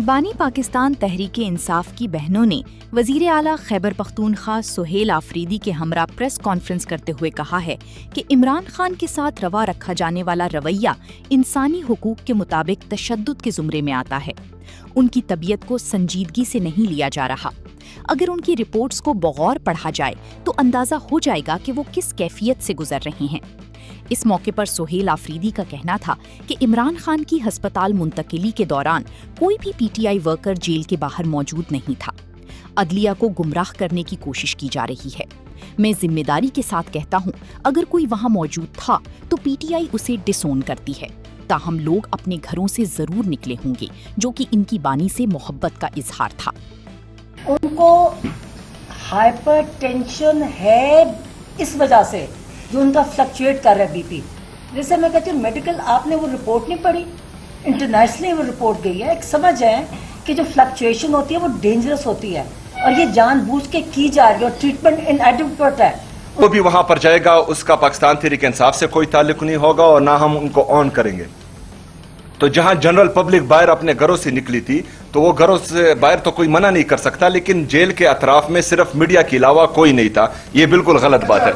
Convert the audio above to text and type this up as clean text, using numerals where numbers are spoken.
بانی پاکستان تحریک انصاف کی بہنوں نے وزیر اعلیٰ خیبر پختونخوا سہیل آفریدی کے ہمراہ پریس کانفرنس کرتے ہوئے کہا ہے کہ عمران خان کے ساتھ روا رکھا جانے والا رویہ انسانی حقوق کے مطابق تشدد کے زمرے میں آتا ہے۔ ان کی طبیعت کو سنجیدگی سے نہیں لیا جا رہا۔ اگر ان کی رپورٹس کو بغور پڑھا جائے تو اندازہ ہو جائے گا کہ وہ کس کیفیت سے گزر رہے ہیں۔ اس موقع پر سہیل آفریدی کا کہنا تھا کہ عمران خان کی ہسپتال منتقلی کے دوران کوئی بھی پی ٹی آئی ورکر جیل کے باہر موجود نہیں تھا۔ عدلیہ کو گمراہ کرنے کی کوشش کی جا رہی ہے۔ میں ذمہ داری کے ساتھ کہتا ہوں، اگر کوئی وہاں موجود تھا تو پی ٹی آئی اسے ڈس اون کرتی ہے۔ تاہم لوگ اپنے گھروں سے ضرور نکلے ہوں گے، جو کہ ان کی بانی سے محبت کا اظہار تھا۔ ان کو ہائپر ٹینشن ہے اس وجہ سے جو ان کا فلکچویٹ کر رہا ہے بی پی۔ جیسے میں کہتی ہوں میڈیکل، آپ نے وہ رپورٹ نہیں پڑھی، انٹرنیشنلی وہ رپورٹ گئی ہے۔ ایک سمجھ جائیں کہ جو فلکچویشن ہوتی ہے وہ ڈینجرس ہوتی ہے اور یہ جان بوجھ کے کی جا رہی ہے اور ٹریٹمنٹ ان ایڈیکویٹ ہے۔ وہ بھی وہاں پر جائے گا، اس کا پاکستان تحریک انصاف سے کوئی تعلق نہیں ہوگا اور نہ ہم ان کو آن کریں گے۔ تو جہاں جنرل پبلک باہر اپنے گھروں سے نکلی تھی تو وہ گھروں سے باہر تو کوئی منع نہیں کر سکتا، لیکن جیل کے اطراف میں صرف میڈیا کے علاوہ کوئی نہیں تھا۔ یہ بالکل غلط بات ہے۔